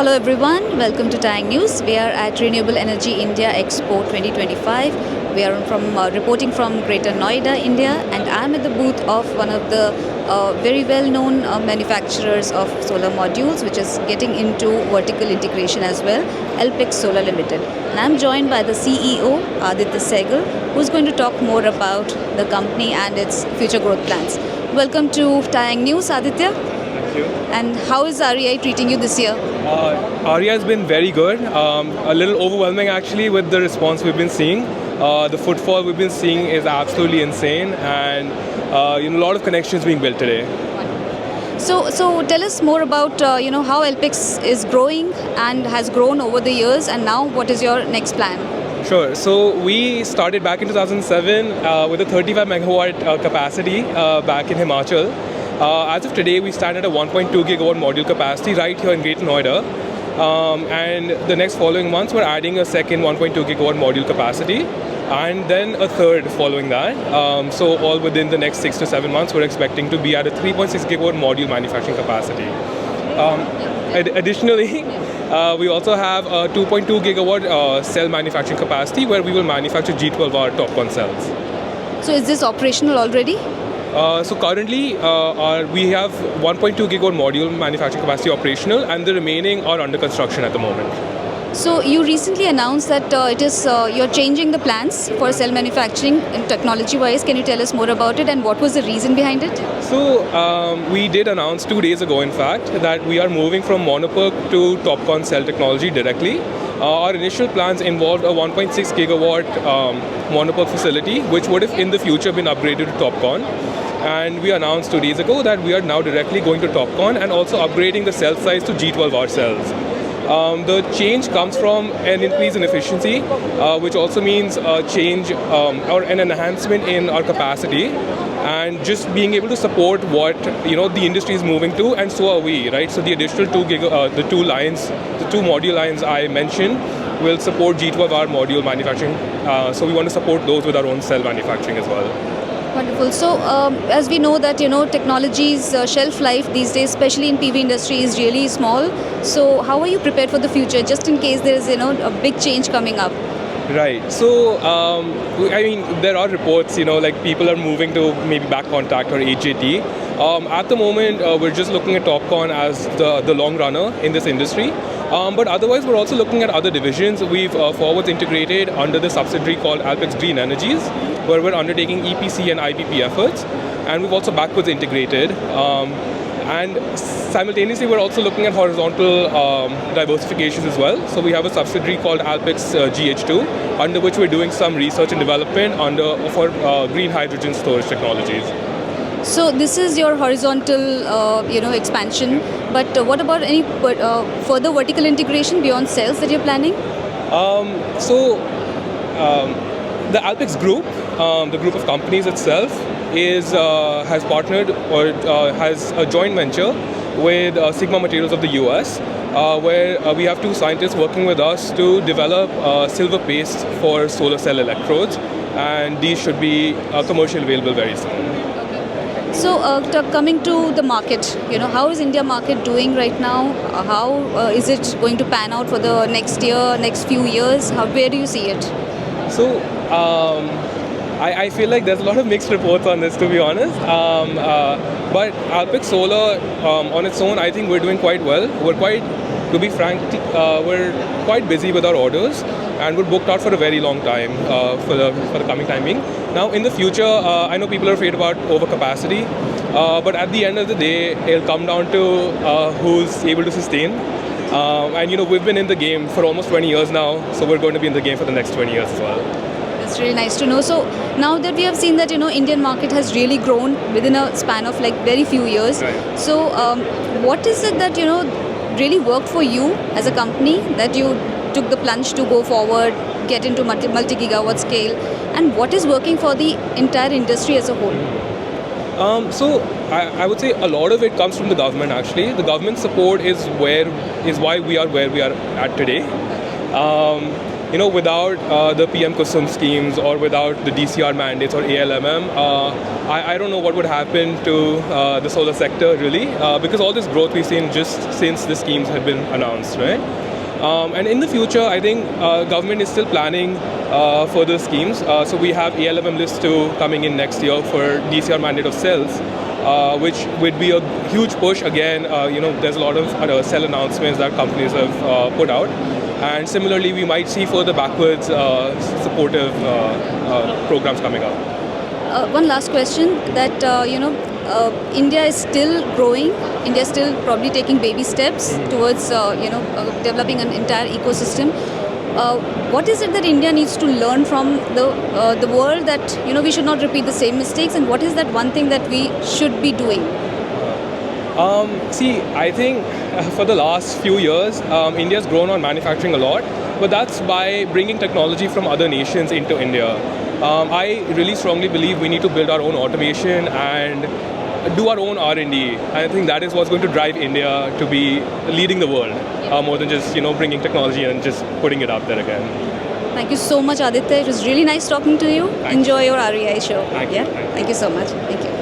Hello everyone, welcome to Tayang News. We are at Renewable Energy India Expo 2025. We are reporting from Greater Noida, India, and I am at the booth of one of the very well-known manufacturers of solar modules, which is getting into vertical integration as well, Alpex Solar Ltd. And I am joined by the CEO, Aditya Sehgal, who is going to talk more about the company and its future growth plans. Welcome to Tayang News, Aditya. Thank you. And how is REI treating you this year? REI has been very good. A little overwhelming actually with the response we've been seeing. The footfall we've been seeing is absolutely insane, and a lot of connections being built today. So tell us more about how Alpex is growing and has grown over the years, and now what is your next plan? Sure. So we started back in 2007 with a 35 megawatt capacity back in Himachal. As of today, we stand at a 1.2 gigawatt module capacity right here in Greater Noida. And the next following months, we're adding a second 1.2 gigawatt module capacity, and then a third following that. So all within the next 6 to 7 months, we're expecting to be at a 3.6 gigawatt module manufacturing capacity. Additionally, we also have a 2.2 gigawatt cell manufacturing capacity where we will manufacture G12 TOPCon cells. So is this operational already? So currently, we have 1.2 gigawatt module manufacturing capacity operational, and the remaining are under construction at the moment. So you recently announced that you're changing the plans for cell manufacturing technology-wise. Can you tell us more about it, and what was the reason behind it? So we did announce 2 days ago, in fact, that we are moving from monoPERC to TOPCon cell technology directly. Our initial plans involved a 1.6 gigawatt monoPERC facility, which would have in the future been upgraded to TOPCon. And we announced 2 days ago that we are now directly going to TOPCon and also upgrading the cell size to G12R cells. The change comes from an increase in efficiency, which also means a change or an enhancement in our capacity, and just being able to support what the industry is moving to, and so are we, right? So the additional the two module lines I mentioned will support G12R module manufacturing. So we want to support those with our own cell manufacturing as well. Wonderful. So as we know that technology's shelf life these days, especially in PV industry, is really small. So how are you prepared for the future, just in case there is a big change coming up? Right. So I mean, there are reports like people are moving to maybe back contact or HJT. At the moment, we're just looking at TOPCon as the long runner in this industry. But otherwise, we're also looking at other divisions. We've forwards integrated under the subsidiary called Alpex Green Energies, where we're undertaking EPC and IPP efforts. And we've also backwards integrated. And simultaneously, we're also looking at horizontal diversifications as well. So we have a subsidiary called Alpex GH2, under which we're doing some research and development for green hydrogen storage technologies. So this is your horizontal, expansion. But what about any further vertical integration beyond cells that you're planning? The Alpex Group, the group of companies itself, has partnered or has a joint venture with Sigma Materials of the US, where we have 2 scientists working with us to develop silver paste for solar cell electrodes, and these should be commercially available very soon. So coming to the market, how is India market doing right now? How is it going to pan out for the next year, next few years? Where do you see it? So I feel like there's a lot of mixed reports on this, to be honest. But Alpex Solar on its own, I think we're doing quite well. To be frank, we're quite busy with our orders, and we're booked out for a very long time for the coming time being. Now, in the future, I know people are afraid about overcapacity, but at the end of the day, it'll come down to who's able to sustain. And we've been in the game for almost 20 years now, so we're going to be in the game for the next 20 years as well. That's really nice to know. So now that we have seen that Indian market has really grown within a span of very few years. Right. So what is it that really worked for you as a company, that you took the plunge to go forward, get into multi-gigawatt scale, and what is working for the entire industry as a whole? So I would say a lot of it comes from the government. Actually, the government support is why we are where we are at today. without the PM Kusum schemes or without the DCR mandates or ALMM, I don't know what would happen to the solar sector really, because all this growth we've seen just since the schemes have been announced, right? And in the future, I think government is still planning for the schemes. So we have ALMM list 2 coming in next year for DCR mandate of cells, which would be a huge push. Again, there's a lot of cell announcements that companies have put out. And similarly, we might see further backwards supportive programs coming up. One last question that, India is still growing. India is still probably taking baby steps towards, developing an entire ecosystem. What is it that India needs to learn from the world that, we should not repeat the same mistakes? And what is that one thing that we should be doing? I think for the last few years, India's grown on manufacturing a lot, but that's by bringing technology from other nations into India. I really strongly believe we need to build our own automation and do our own R&D. I think that is what's going to drive India to be leading the world, more than just bringing technology and just putting it out there again. Thank you so much, Aditya. It was really nice talking to you. Enjoy your REI show. Thank you. Thank you so much. Thank you.